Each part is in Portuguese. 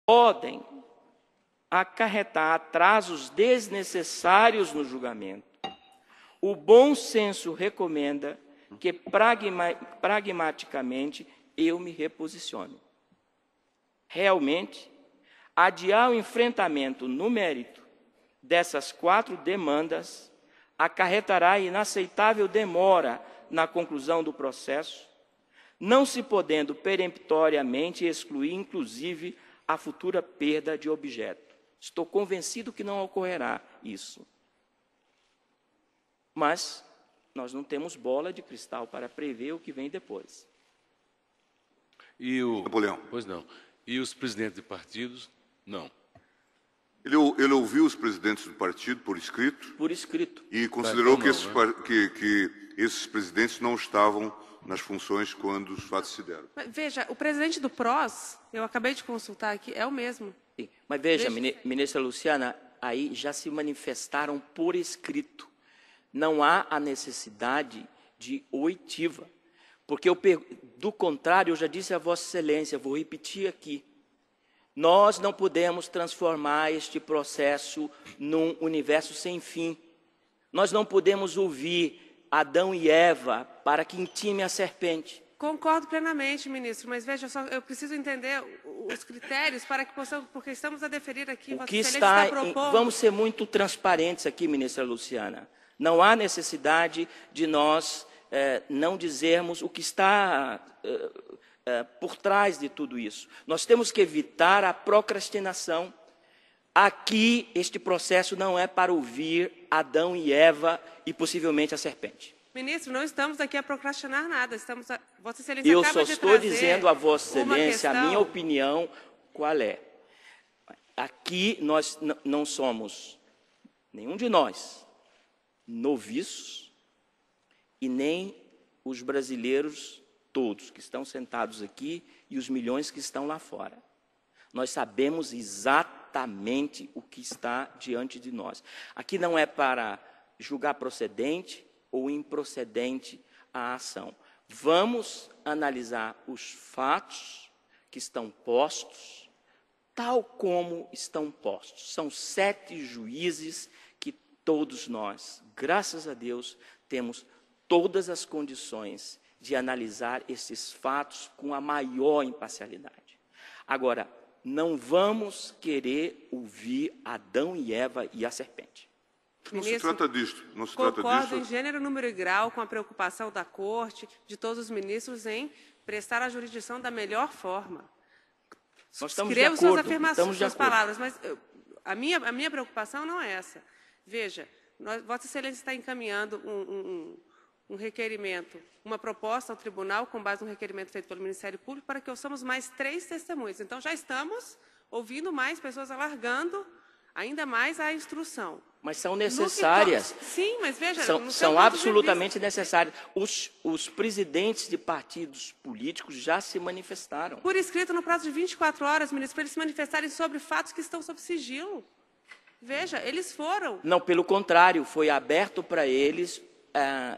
podem acarretar atrasos desnecessários no julgamento. O bom senso recomenda que pragmaticamente eu me reposicione. Realmente, adiar o enfrentamento no mérito dessas 4 demandas acarretará inaceitável demora na conclusão do processo, não se podendo peremptoriamente excluir, inclusive, a futura perda de objeto. Estou convencido que não ocorrerá isso. Mas nós não temos bola de cristal para prever o que vem depois. E o Napoleão. Pois não. E os presidentes de partidos? Não. Ele ouviu os presidentes do partido por escrito Por escrito. e considerou Então que esses presidentes não estavam nas funções quando os fatos se deram. Mas, veja, o presidente do PROS, eu acabei de consultar aqui, é o mesmo. Sim. Mas veja, ministra Luciana, aí já se manifestaram por escrito. Não há a necessidade de oitiva. Porque, do contrário, eu já disse a Vossa Excelência, vou repetir aqui, nós não podemos transformar este processo num universo sem fim. Nós não podemos ouvir Adão e Eva para que intime a serpente. Concordo plenamente, ministro, mas veja só, eu preciso entender os critérios para que possamos, porque estamos a deferir aqui, Vossa Excelência está propondo... Vamos ser muito transparentes aqui, ministra Luciana. Não há necessidade de nós não dizermos o que está por trás de tudo isso. Nós temos que evitar a procrastinação. Aqui, este processo não é para ouvir Adão e Eva e possivelmente a serpente. Ministro, não estamos aqui a procrastinar nada. Vossa Excelência Eu acaba só de estou trazer dizendo a Vossa uma Excelência a questão... minha opinião qual é. Aqui nós não somos, nenhum de nós, noviços e nem os brasileiros todos que estão sentados aqui e os milhões que estão lá fora. Nós sabemos exatamente o que está diante de nós. Aqui não é para julgar procedente ou improcedente a ação. Vamos analisar os fatos que estão postos, tal como estão postos. São 7 juízes que todos nós, graças a Deus, temos todas as condições de analisar esses fatos com a maior imparcialidade. Agora, não vamos querer ouvir Adão e Eva e a serpente. Não se trata disto. Não se trata Concordo disso. em gênero, número e grau com a preocupação da Corte, de todos os ministros, em prestar a jurisdição da melhor forma. Nós estamos Escrevo de acordo, suas afirmações, estamos de suas acordo. palavras, mas a minha preocupação não é essa. Veja, Vossa Excelência está encaminhando um requerimento, uma proposta ao tribunal com base no requerimento feito pelo Ministério Público para que ouçamos mais 3 testemunhas. Então, já estamos ouvindo mais pessoas alargando ainda mais a instrução. Mas são necessárias. Sim, mas veja... São absolutamente necessárias. Os presidentes de partidos políticos já se manifestaram. Por escrito, no prazo de 24 horas, ministro, para eles se manifestarem sobre fatos que estão sob sigilo. Veja, eles foram. Não, pelo contrário, foi aberto para eles,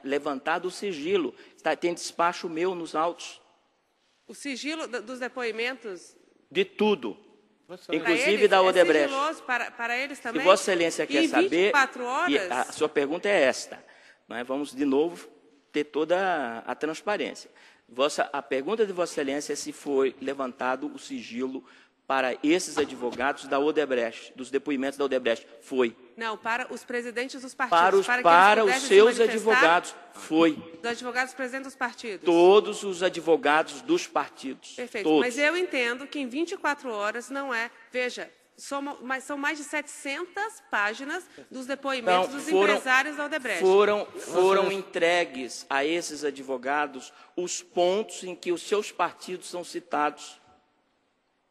levantado o sigilo. Tem despacho meu nos autos. O sigilo dos depoimentos... De tudo. Inclusive eles, da Odebrecht. Para eles também. Se Vossa Excelência quer saber, 24 horas... e a sua pergunta é esta. Vamos, de novo, ter toda a transparência. A pergunta de Vossa Excelência é se foi levantado o sigilo para esses advogados da Odebrecht, dos depoimentos da Odebrecht. Foi. Não, para os presidentes dos partidos. Para os seus advogados. Foi. Dos advogados presidentes dos partidos. Todos os advogados dos partidos. Perfeito. Todos. Mas eu entendo que em 24 horas não é... Veja, são mais de 700 páginas dos depoimentos dos empresários da Odebrecht. Foram entregues a esses advogados os pontos em que os seus partidos são citados,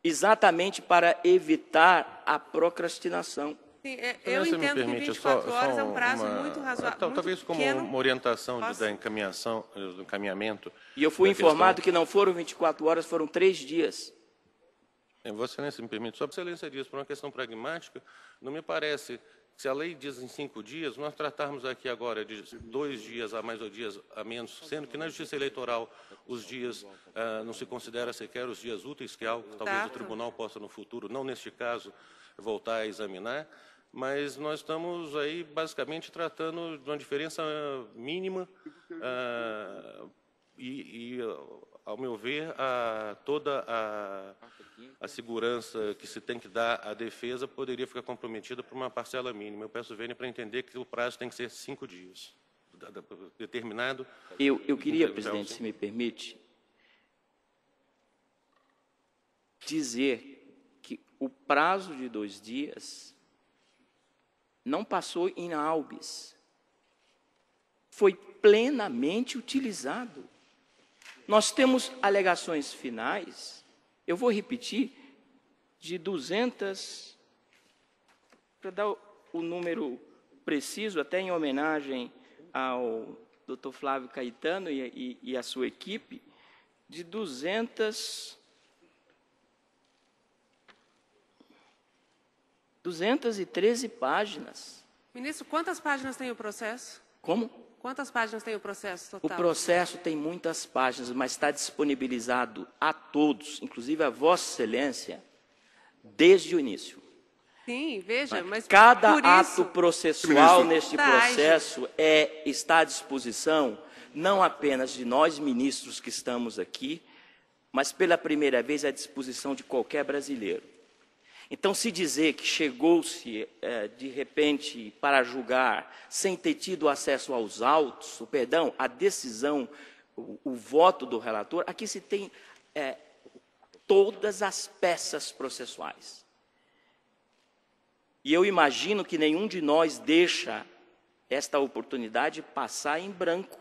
exatamente para evitar a procrastinação. Sim, eu entendo que 24 horas é um prazo muito razoável. Talvez como uma orientação do encaminhamento. E eu fui informado que não foram 24 horas, foram 3 dias. Vossa Excelência, me permite, Sua Excelência diz, por uma questão pragmática, não me parece Se a lei diz em 5 dias, nós tratarmos aqui agora de 2 dias a mais ou dias a menos, sendo que na Justiça Eleitoral os dias não se considera sequer os dias úteis, que é algo que talvez o tribunal possa no futuro, não neste caso, voltar a examinar, mas nós estamos aí basicamente tratando de uma diferença mínima ao meu ver, toda a segurança que se tem que dar à defesa poderia ficar comprometida por uma parcela mínima. Eu peço Vênia para entender que o prazo tem que ser 5 dias, determinado. Eu queria, presidente, se me permite, dizer que o prazo de 2 dias não passou in albis, foi plenamente utilizado. Nós temos alegações finais, eu vou repetir, de 200, para dar o número preciso, até em homenagem ao Dr. Flávio Caetano e a sua equipe, de 213 páginas. Ministro, quantas páginas tem o processo? Como? Quantas páginas tem o processo total? O processo tem muitas páginas, mas está disponibilizado a todos, inclusive a Vossa Excelência, desde o início. Sim, veja, mas cada por ato isso, processual neste processo está à disposição, não apenas de nós ministros que estamos aqui, mas pela primeira vez à disposição de qualquer brasileiro. Então, se dizer que chegou-se, de repente, para julgar, sem ter tido acesso aos autos, a decisão, o voto do relator, aqui se tem todas as peças processuais. E eu imagino que nenhum de nós deixa esta oportunidade passar em branco.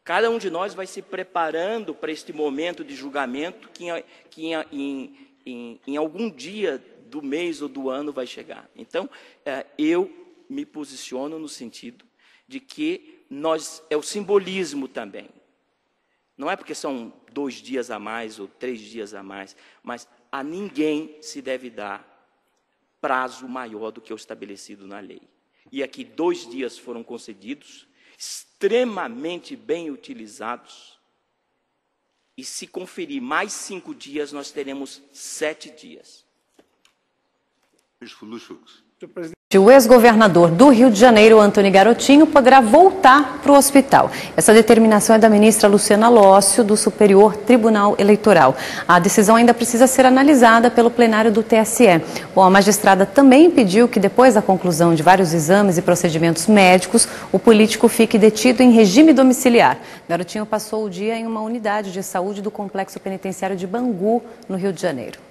Cada um de nós vai se preparando para este momento de julgamento que em algum dia do mês ou do ano vai chegar. Então, eu me posiciono no sentido de que é o simbolismo também. Não é porque são 2 dias a mais ou 3 dias a mais, mas a ninguém se deve dar prazo maior do que o estabelecido na lei. E aqui 2 dias foram concedidos, extremamente bem utilizados, e se conferir mais 5 dias, nós teremos 7 dias. O ex-governador do Rio de Janeiro, Antony Garotinho, poderá voltar para o hospital. Essa determinação é da ministra Luciana Lócio, do Superior Tribunal Eleitoral. A decisão ainda precisa ser analisada pelo plenário do TSE. Bom, a magistrada também pediu que, depois da conclusão de vários exames e procedimentos médicos, o político fique detido em regime domiciliar. Garotinho passou o dia em uma unidade de saúde do Complexo Penitenciário de Bangu, no Rio de Janeiro.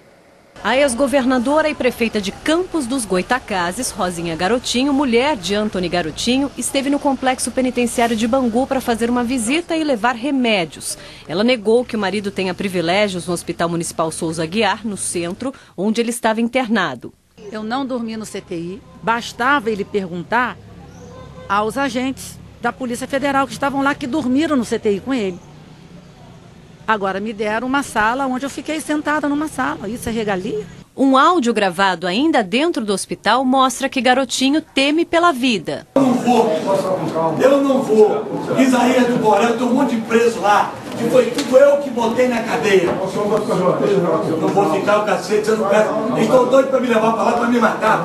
A ex-governadora e prefeita de Campos dos Goitacazes, Rosinha Garotinho, mulher de Antony Garotinho, esteve no Complexo Penitenciário de Bangu para fazer uma visita e levar remédios. Ela negou que o marido tenha privilégios no Hospital Municipal Souza Aguiar, no centro, onde ele estava internado. Eu não dormi no CTI, bastava ele perguntar aos agentes da Polícia Federal que estavam lá, que dormiram no CTI com ele. Agora me deram uma sala onde eu fiquei sentada numa sala. Isso é regalia? Um áudio gravado ainda dentro do hospital mostra que Garotinho teme pela vida. Eu não vou. Isaías do Borel, tem um monte de preso lá. Que foi tudo eu que botei na cadeia. Não vou ficar o cacete, eu não peço. Eles estão doidos para me levar para lá para me matar.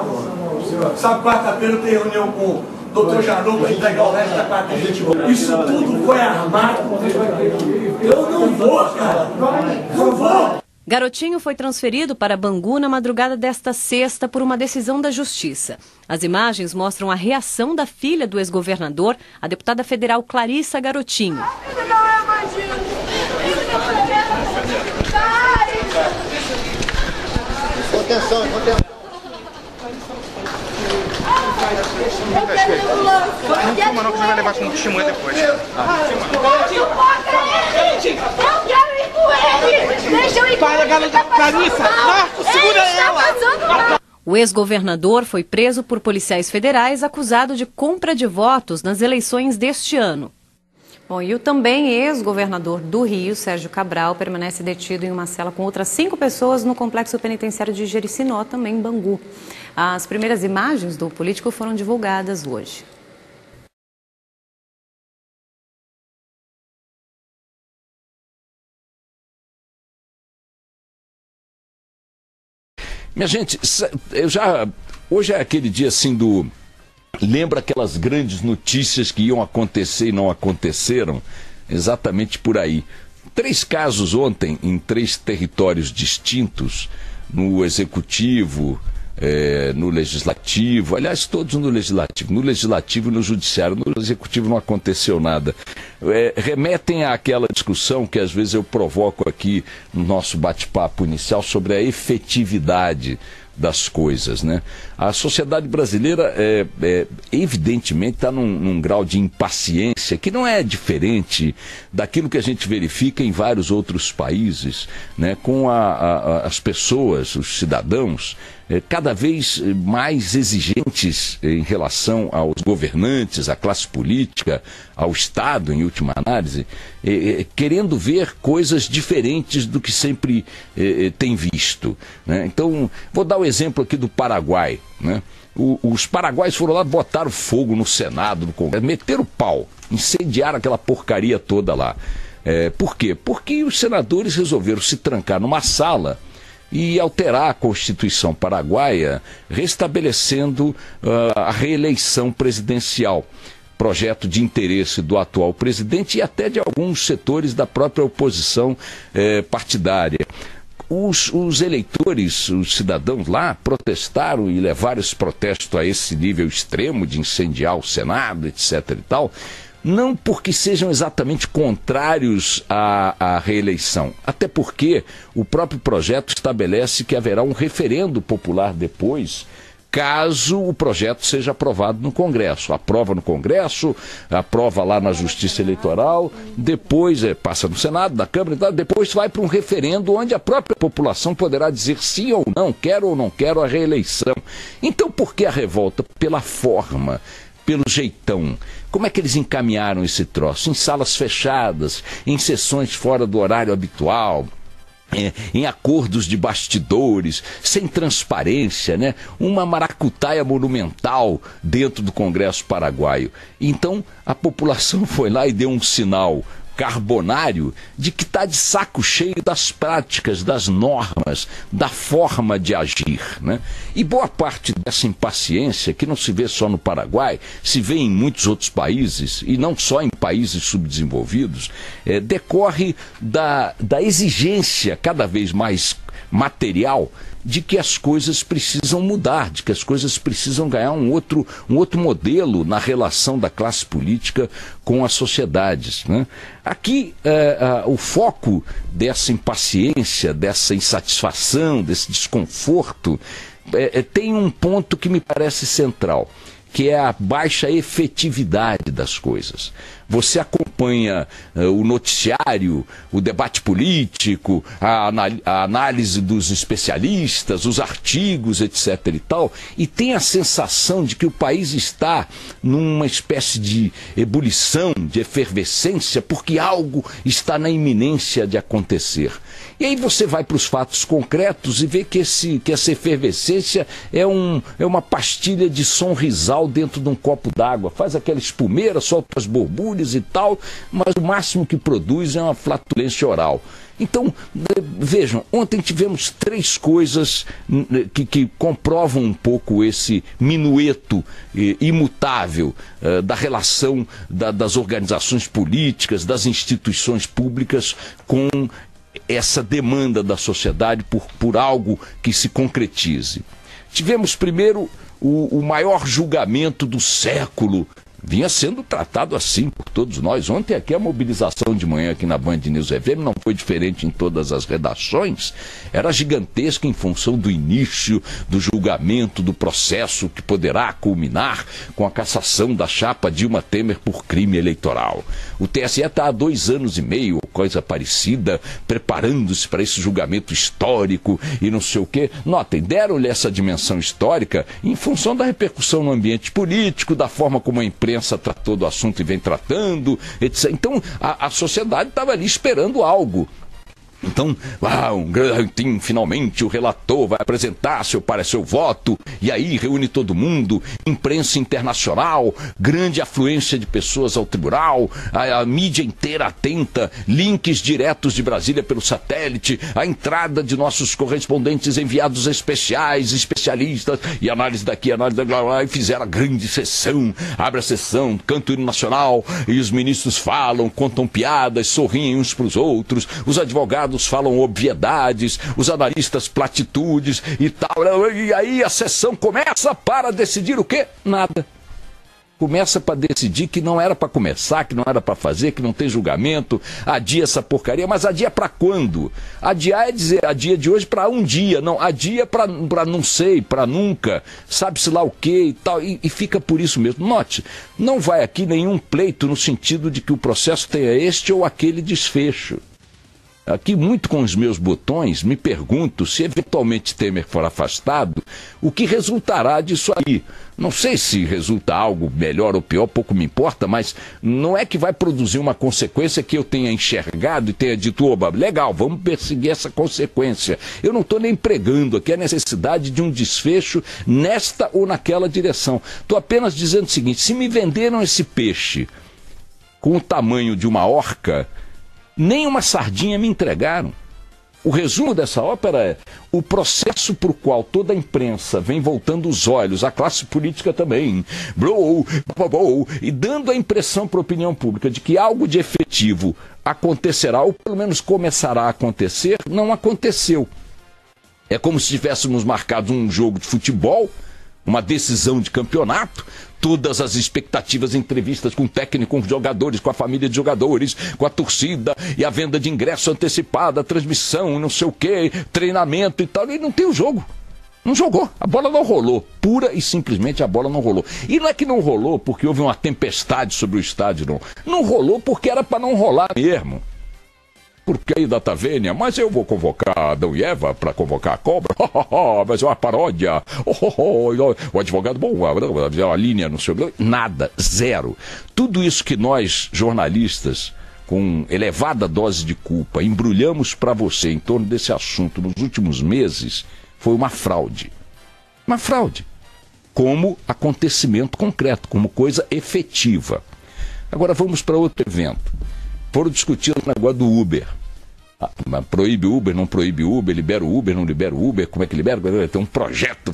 Sabe, quarta-feira eu tenho reunião com o Dr. Janot para entregar o resto da quarta-feira. Isso tudo foi armado. Eu não vou, cara. Não vou. Garotinho foi transferido para Bangu na madrugada desta sexta por uma decisão da Justiça. As imagens mostram a reação da filha do ex-governador, a deputada federal Clarissa Garotinho. Isso não é bandido! Isso não é Contenção, contenção. Eu quero ir no lance. Não filma não, que você vai levar como testemunha depois. Eu quero ir com ele! Deixa eu ir com ele! Clarissa, Marco, segura ela! O ex-governador foi preso por policiais federais acusado de compra de votos nas eleições deste ano. Bom, e o também ex-governador do Rio, Sérgio Cabral, permanece detido em uma cela com outras 5 pessoas no Complexo Penitenciário de Jericinó, também em Bangu. As primeiras imagens do político foram divulgadas hoje. Minha gente, hoje é aquele dia assim lembra aquelas grandes notícias que iam acontecer e não aconteceram? Exatamente por aí. 3 casos ontem em 3 territórios distintos, no Executivo, no Legislativo, aliás, todos no Legislativo e no Judiciário. No Executivo não aconteceu nada. Remetem àquela discussão que às vezes eu provoco aqui no nosso bate-papo inicial sobre a efetividade das coisas, né? A sociedade brasileira evidentemente está num grau de impaciência que não é diferente daquilo que a gente verifica em vários outros países, né? Com as pessoas, os cidadãos, cada vez mais exigentes em relação aos governantes, à classe política, ao Estado, em última análise, querendo ver coisas diferentes do que sempre tem visto, né? Então, vou dar o exemplo aqui do Paraguai, né? Os paraguaios foram lá, botaram fogo no Senado, no Congresso, meteram o pau, incendiaram aquela porcaria toda lá. Por quê? Porque os senadores resolveram se trancar numa sala e alterar a Constituição paraguaia, restabelecendo a reeleição presidencial. Projeto de interesse do atual presidente e até de alguns setores da própria oposição partidária. Os eleitores, os cidadãos lá, protestaram e levaram esse protesto a esse nível extremo de incendiar o Senado, etc. e tal, não porque sejam exatamente contrários à reeleição, até porque o próprio projeto estabelece que haverá um referendo popular depois, caso o projeto seja aprovado no Congresso. Aprova no Congresso, aprova lá na Justiça Eleitoral, depois passa no Senado, na Câmara e tal, depois vai para um referendo onde a própria população poderá dizer sim ou não quero a reeleição. Então por que a revolta? Pela forma, pelo jeitão. Como é que eles encaminharam esse troço? Em salas fechadas, em sessões fora do horário habitual, em acordos de bastidores, sem transparência, né? Uma maracutaia monumental dentro do Congresso paraguaio. Então a população foi lá e deu um sinal carbonário de que está de saco cheio das práticas, das normas, da forma de agir, né? E boa parte dessa impaciência, que não se vê só no Paraguai, se vê em muitos outros países, e não só em países subdesenvolvidos, decorre da exigência cada vez mais material de que as coisas precisam mudar, de que as coisas precisam ganhar um outro modelo na relação da classe política com as sociedades, né? Aqui o foco dessa impaciência, dessa insatisfação, desse desconforto, tem um ponto que me parece central, que é a baixa efetividade das coisas. Você acompanha o noticiário, o debate político, a análise dos especialistas, os artigos, etc. e tal, e tem a sensação de que o país está numa espécie de ebulição, de efervescência, porque algo está na iminência de acontecer. E aí você vai para os fatos concretos e vê que essa efervescência é uma pastilha de sonrisal dentro de um copo d'água. Faz aquela espumeira, solta as borbulhas e tal, mas o máximo que produz é uma flatulência oral. Então, vejam, ontem tivemos 3 coisas que comprovam um pouco esse minueto imutável da relação das organizações políticas, das instituições públicas com essa demanda da sociedade por algo que se concretize. Tivemos primeiro o maior julgamento do século. Vinha sendo tratado assim por todos nós. Ontem aqui a mobilização de manhã aqui na Band News FM não foi diferente em todas as redações. Era gigantesca em função do início do julgamento, do processo que poderá culminar com a cassação da chapa Dilma Temer por crime eleitoral. O TSE está há 2 anos e meio, coisa parecida, preparando-se para esse julgamento histórico e não sei o quê. Notem, deram-lhe essa dimensão histórica em função da repercussão no ambiente político, da forma como a imprensa tratou do assunto e vem tratando, etc. Então, a sociedade estava ali esperando algo. Então, finalmente o relator vai apresentar seu voto, e aí reúne todo mundo, imprensa internacional, grande afluência de pessoas ao tribunal, a mídia inteira atenta, links diretos de Brasília pelo satélite, a entrada de nossos correspondentes enviados especiais, especialistas, e análise daqui, análise lá, e fizeram a grande sessão, abre a sessão, canta o hino nacional, e os ministros falam, contam piadas, sorriem uns para os outros, os advogados falam obviedades, os analistas platitudes e tal, e aí a sessão começa para decidir o quê? Nada. Começa para decidir que não era para começar, que não era para fazer, que não tem julgamento, adia essa porcaria, mas adia para quando? Adiar é dizer, adia de hoje para um dia, não, adia para não sei, para nunca, sabe-se lá o quê e tal, e fica por isso mesmo. Note, não vai aqui nenhum pleito no sentido de que o processo tenha este ou aquele desfecho. Aqui, muito com os meus botões, me pergunto se eventualmente Temer for afastado, o que resultará disso aí. Não sei se resulta algo melhor ou pior, pouco me importa, mas não é que vai produzir uma consequência que eu tenha enxergado e tenha dito, oba, legal, vamos perseguir essa consequência. Eu não estou nem pregando aqui a necessidade de um desfecho nesta ou naquela direção. Estou apenas dizendo o seguinte, se me venderam esse peixe com o tamanho de uma orca, nem uma sardinha me entregaram. O resumo dessa ópera é o processo por qual toda a imprensa vem voltando os olhos, a classe política também, e dando a impressão para a opinião pública de que algo de efetivo acontecerá, ou pelo menos começará a acontecer, não aconteceu. É como se tivéssemos marcado um jogo de futebol, uma decisão de campeonato, todas as expectativas, entrevistas com o técnico, com os jogadores, com a família de jogadores, com a torcida, e a venda de ingresso antecipada, transmissão, não sei o quê, treinamento e tal, e não tem o jogo. Não jogou, a bola não rolou, pura e simplesmente a bola não rolou. E não é que não rolou porque houve uma tempestade sobre o estádio, não. Não rolou porque era para não rolar mesmo. Porque aí da Tavênia, mas eu vou convocar Adão e Eva para convocar a cobra, mas é uma paródia, o advogado, bom, a linha no seu... Nada, zero. Tudo isso que nós, jornalistas, com elevada dose de culpa, embrulhamos para você em torno desse assunto nos últimos meses, foi uma fraude. Uma fraude. Como acontecimento concreto, como coisa efetiva. Agora vamos para outro evento. Foram discutindo o negócio do Uber. Proíbe Uber, não proíbe Uber, libera o Uber, não libera o Uber, como é que libera? Tem um projeto.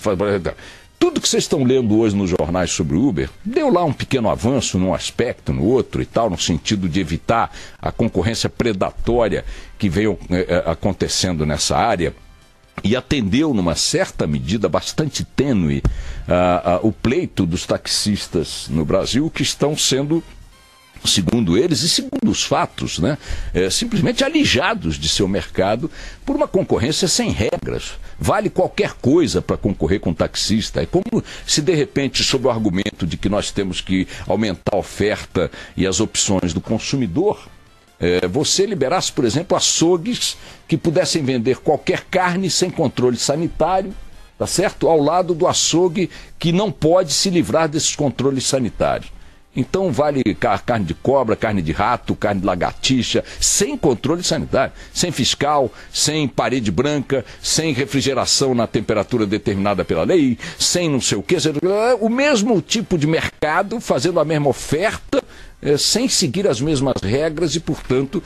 Tudo que vocês estão lendo hoje nos jornais sobre o Uber, deu lá um pequeno avanço num aspecto, no outro e tal, no sentido de evitar a concorrência predatória que veio acontecendo nessa área, e atendeu, numa certa medida bastante tênue, o pleito dos taxistas no Brasil, que estão sendo, segundo eles e segundo os fatos, né, simplesmente alijados de seu mercado por uma concorrência sem regras. Vale qualquer coisa para concorrer com taxista. É como se de repente, sob o argumento de que nós temos que aumentar a oferta e as opções do consumidor, você liberasse, por exemplo, açougues que pudessem vender qualquer carne sem controle sanitário, tá certo? Ao lado do açougue que não pode se livrar desses controles sanitários. Então vale carne de cobra, carne de rato, carne de lagartixa, sem controle sanitário, sem fiscal, sem parede branca, sem refrigeração na temperatura determinada pela lei, sem não sei o quê. O mesmo tipo de mercado, fazendo a mesma oferta, sem seguir as mesmas regras e, portanto,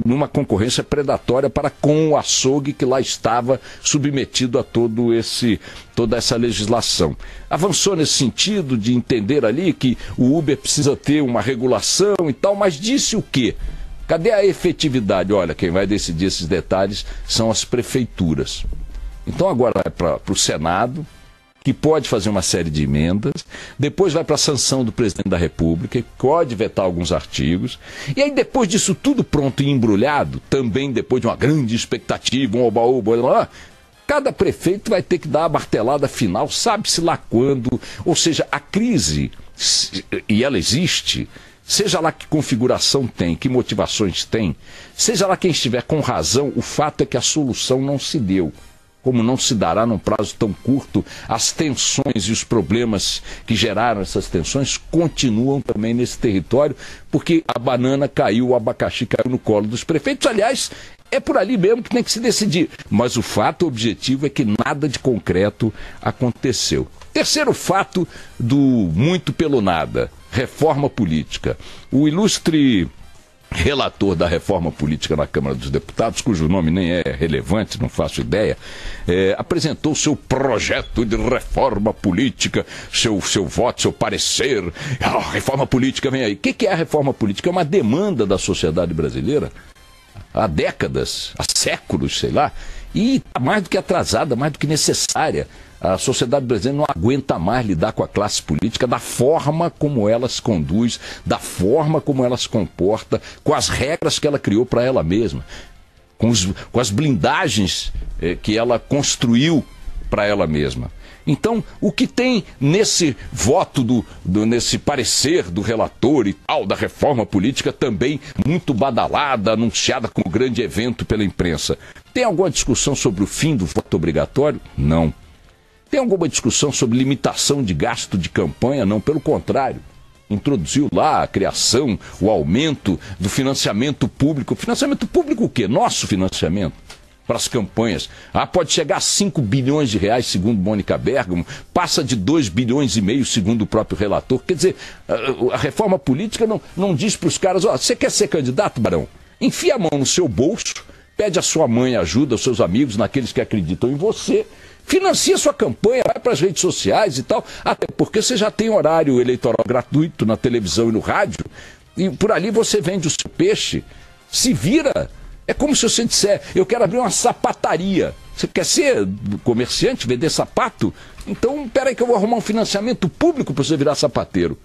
numa concorrência predatória para com o açougue que lá estava submetido a toda essa legislação. Avançou nesse sentido de entender ali que o Uber precisa ter uma regulação e tal, mas disse o quê? Cadê a efetividade? Olha, quem vai decidir esses detalhes são as prefeituras. Então agora vai para o Senado, que pode fazer uma série de emendas, depois vai para a sanção do presidente da República, que pode vetar alguns artigos, e aí depois disso tudo pronto e embrulhado, também depois de uma grande expectativa, um oba-oba, cada prefeito vai ter que dar a martelada final, sabe-se lá quando, ou seja, a crise, e ela existe, seja lá que configuração tem, que motivações tem, seja lá quem estiver com razão, o fato é que a solução não se deu. Como não se dará num prazo tão curto, as tensões e os problemas que geraram essas tensões continuam também nesse território, porque a banana caiu, o abacaxi caiu no colo dos prefeitos. Aliás, É por ali mesmo que tem que se decidir. Mas o fato objetivo é que nada de concreto aconteceu. Terceiro fato do muito pelo nada, reforma política. O ilustre relator da reforma política na Câmara dos Deputados, cujo nome nem é relevante, não faço ideia, apresentou seu projeto de reforma política, seu voto, seu parecer. A reforma política vem aí. O que é a reforma política? É uma demanda da sociedade brasileira há décadas, há séculos, sei lá, e está mais do que atrasada, mais do que necessária. A sociedade brasileira não aguenta mais lidar com a classe política da forma como ela se conduz, da forma como ela se comporta, com as regras que ela criou para ela mesma, com as blindagens que ela construiu para ela mesma. Então, o que tem nesse voto, nesse parecer do relator e tal, da reforma política, também muito badalada, anunciada como grande evento pela imprensa? Tem alguma discussão sobre o fim do voto obrigatório? Não. Tem alguma discussão sobre limitação de gasto de campanha? Não, pelo contrário. Introduziu lá a criação, o aumento do financiamento público. Financiamento público o quê? Nosso financiamento para as campanhas. Pode chegar a 5 bilhões de reais, segundo Mônica Bergamo, passa de 2 bilhões e meio, segundo o próprio relator. Quer dizer, a reforma política não diz para os caras, você quer ser candidato, Barão? Enfia a mão no seu bolso, pede a sua mãe ajuda, aos seus amigos, naqueles que acreditam em você, financia sua campanha, vai para as redes sociais e tal, até porque você já tem horário eleitoral gratuito na televisão e no rádio, e por ali você vende o seu peixe, se vira. É como se você disser, eu quero abrir uma sapataria. Você quer ser comerciante, vender sapato? Então, peraí que eu vou arrumar um financiamento público para você virar sapateiro.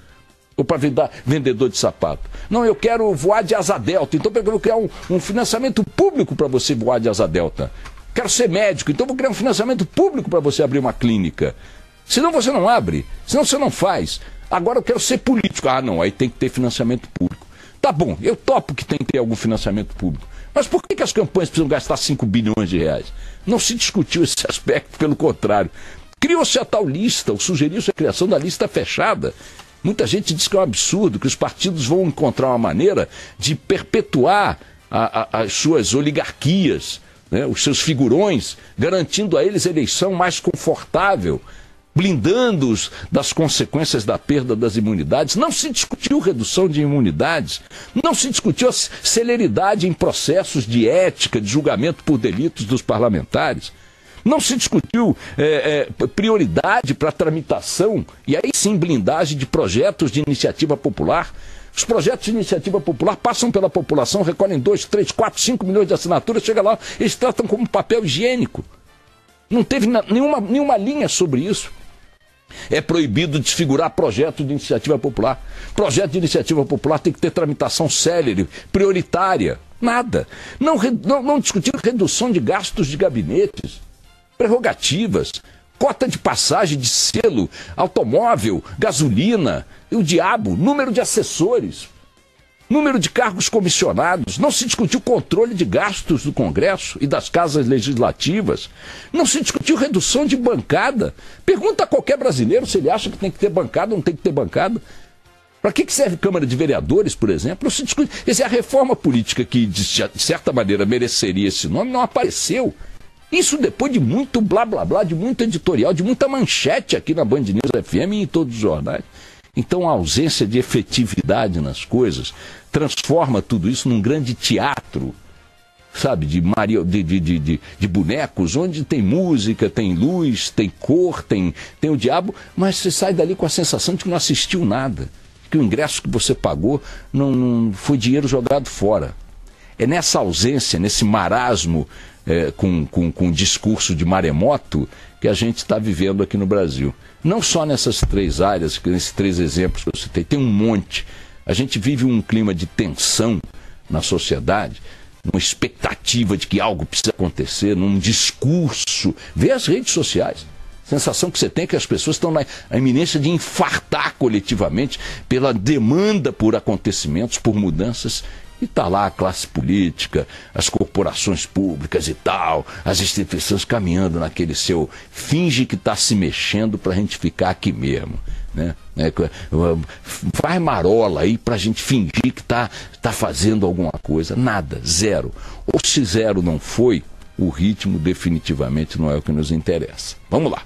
Ou para virar vendedor de sapato. Não, eu quero voar de asa delta, então eu vou criar um financiamento público para você voar de asa delta. Quero ser médico, então vou criar um financiamento público para você abrir uma clínica. Senão você não abre, senão você não faz. Agora eu quero ser político. Não, aí tem que ter financiamento público. Tá bom, eu topo que tem que ter algum financiamento público. Mas por que as campanhas precisam gastar 5 bilhões de reais? Não se discutiu esse aspecto, pelo contrário. Criou-se a tal lista, ou sugeriu-se a criação da lista fechada. Muita gente diz que é um absurdo, que os partidos vão encontrar uma maneira de perpetuar as suas oligarquias, né, os seus figurões, garantindo a eles a eleição mais confortável, blindando-os das consequências da perda das imunidades. Não se discutiu redução de imunidades, não se discutiu a celeridade em processos de ética, de julgamento por delitos dos parlamentares. Não se discutiu prioridade para a tramitação, e aí sim blindagem de projetos de iniciativa popular. Os projetos de iniciativa popular passam pela população, recolhem 2, 3, 4, 5 milhões de assinaturas, chega lá, eles tratam como papel higiênico. Não teve nenhuma linha sobre isso. É proibido desfigurar projeto de iniciativa popular. Projeto de iniciativa popular tem que ter tramitação célere, prioritária. Nada. Não discutir redução de gastos de gabinetes, prerrogativas, cota de passagem de selo, automóvel, gasolina, e o diabo, número de assessores, número de cargos comissionados. Não se discutiu controle de gastos do Congresso e das casas legislativas. Não se discutiu redução de bancada. Pergunta a qualquer brasileiro se ele acha que tem que ter bancada ou não tem que ter bancada. Para que serve Câmara de Vereadores, por exemplo? Não se discute. Quer dizer, a reforma política que, de certa maneira, mereceria esse nome, não apareceu. Isso depois de muito blá blá blá, de muito editorial, de muita manchete aqui na Band News FM e em todos os jornais. Então a ausência de efetividade nas coisas transforma tudo isso num grande teatro, sabe, de bonecos, onde tem música, tem luz, tem cor, tem o diabo, mas você sai dali com a sensação de que não assistiu nada, que o ingresso que você pagou não foi dinheiro jogado fora. É nessa ausência, nesse marasmo, com discurso de maremoto, que a gente está vivendo aqui no Brasil. Não só nessas 3 áreas, nesses 3 exemplos que eu citei, tem um monte. A gente vive um clima de tensão na sociedade, uma expectativa de que algo precisa acontecer, num discurso. Vê as redes sociais. A sensação que você tem é que as pessoas estão na iminência de infartar coletivamente pela demanda por acontecimentos, por mudanças. E está lá a classe política, as corporações públicas e tal, as instituições caminhando naquele seu finge que está se mexendo para a gente ficar aqui mesmo. né? Faz marola aí pra gente fingir que tá fazendo alguma coisa. Nada, zero. Ou se zero não foi, o ritmo definitivamente não é o que nos interessa. Vamos lá.